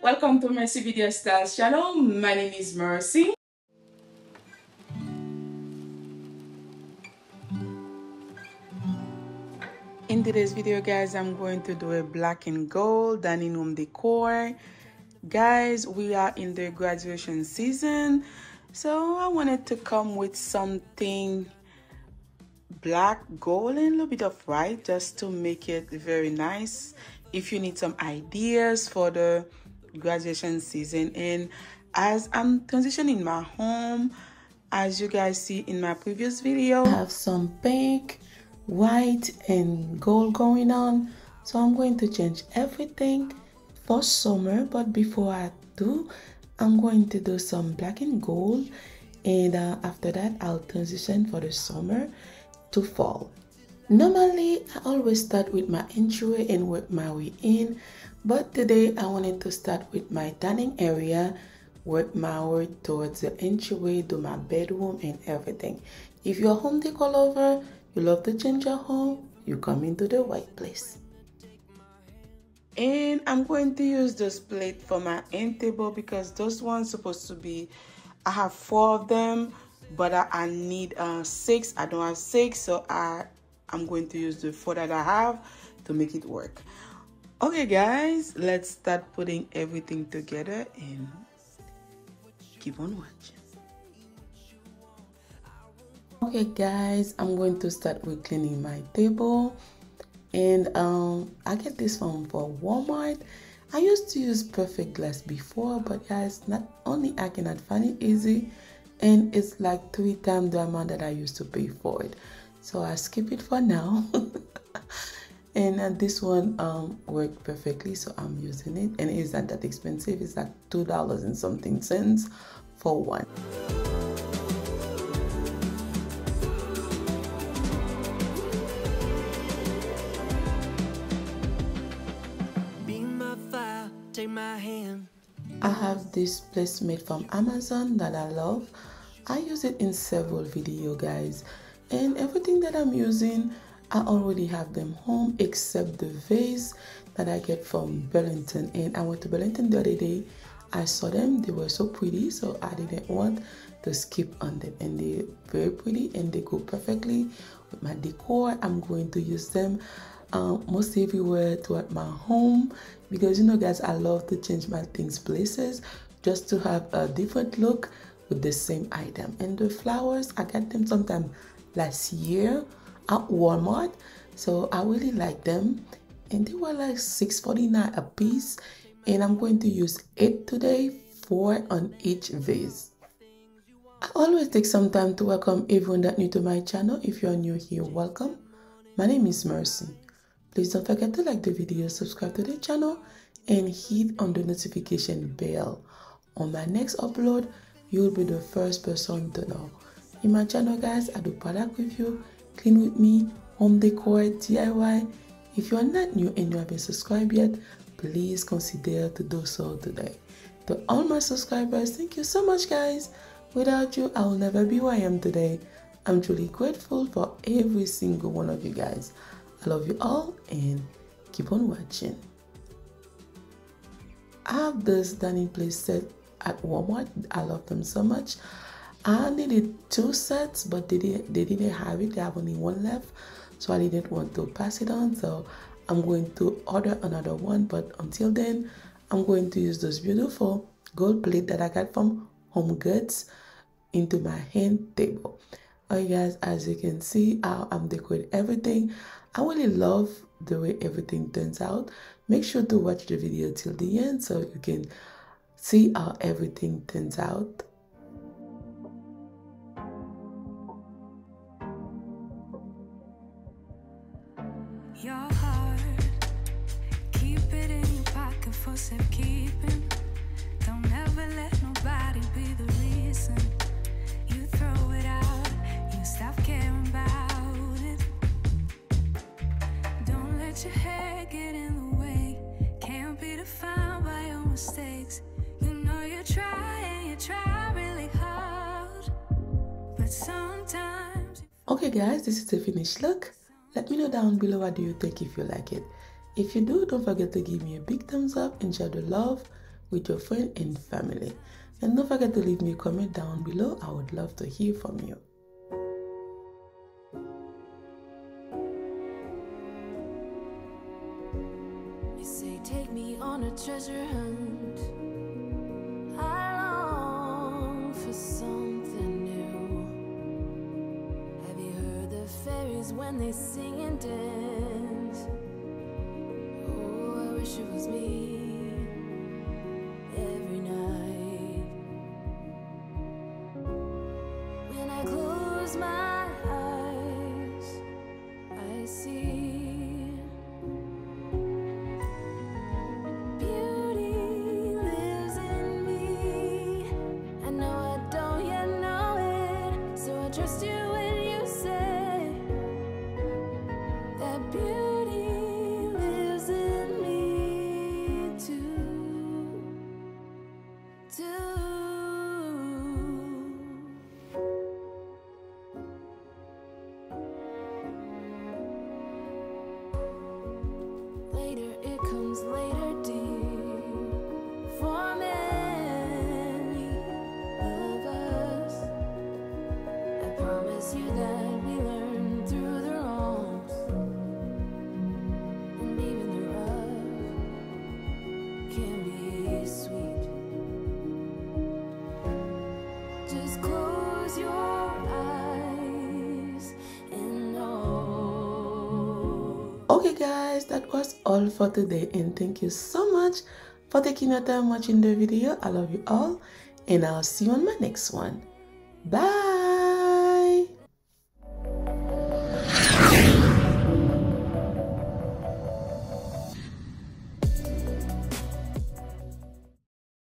Welcome to Mercy Video Styles channel. My name is Mercy. In today's video, guys, I'm going to do a black and gold dining room decor. Guys, we are in the graduation season, so I wanted to come with something black, gold, and a little bit of white just to make it very nice. If you need some ideas for the graduation season, and as I'm transitioning my home, as you guys see in my previous video, I have some pink, white, and gold going on, so I'm going to change everything for summer. But before I do, I'm going to do some black and gold, and after that I'll transition for the summer to fall. Normally I always start with my entryway and work my way in, but today I wanted to start with my dining area, work my way towards the entryway, do my bedroom and everything. If you're a home decor lover, you love to change your home, you come into the right place. And I'm going to use this plate for my end table because those ones supposed to be, I have 4 of them, but I need 6. I don't have 6, so I'm going to use the 4 that I have to make it work. Okay guys, let's start putting everything together and keep on watching. Okay guys, I'm going to start with cleaning my table, and I get this from Walmart. I used to use Perfect Glass before, but guys, not only I cannot find it easy, and it's like 3 times the amount that I used to pay for it, so I skip it for now. And this one worked perfectly, so I'm using it, and it's not that expensive. It's like $2 and something cents for one. Take my hand. I have this placemat from Amazon that I love. I use it in several videos, guys, and everything that I'm using, I already have them home except the vase that I get from Burlington. And I went to Burlington the other day. I saw them, they were so pretty, so I didn't want to skip on them, and they're very pretty and they go perfectly with my decor. I'm going to use them most everywhere throughout my home, because you know guys, I love to change my things places just to have a different look with the same item. And the flowers, I got them sometime last year at Walmart, so I really like them, and they were like $6.49 a piece, and I'm going to use 8 today, 4 on each vase. I always take some time to welcome everyone that new to my channel. If you're new here, welcome. My name is Mercy. Please don't forget to like the video, subscribe to the channel, and hit on the notification bell. On my next upload, you'll be the first person to know. In my channel, guys, I do product review, clean with me, home decor, DIY. If you are not new and you haven't subscribed yet, please consider to do so today. To all my subscribers, thank you so much, guys. Without you, I will never be who I am today. I'm truly grateful for every single one of you guys. I love you all and keep on watching. I have this dining place set at Walmart. I love them so much. I needed 2 sets, but they didn't have it. They have only 1 left, so I didn't want to pass it on, so I'm going to order another one. But until then, I'm going to use this beautiful gold plate that I got from Home Goods into my hand table. Alright guys, as you can see, I'm decorating everything. I really love the way everything turns out. Make sure to watch the video till the end so you can see how everything turns out. Your heart, keep it in your pocket for safekeeping. Don't ever let nobody be the reason you throw it out. You stop caring about it. Don't let your hair get in the way. Can't be defined by your mistakes. You know you try really hard, but sometimes. Okay guys, this is the finished look. Let me know down below what do you think, if you like it. If you do, don't forget to give me a big thumbs up and share the love with your friend and family. And don't forget to leave me a comment down below. I would love to hear from you. You say take me on a treasure hunt. I long for something new. Have you heard the fairies when they sing and dance? Oh, I wish it was me every night. When I close my eyes, I see trust you when you say that beauty lives in me too. Later it comes later, dear, for many of us. Promise you that we learn through the wrongs, and even the rough can be sweet. Just close your eyes and know. Okay guys, that was all for today, and thank you so much for taking your time watching the video. I love you all, and I'll see you on my next one. Bye.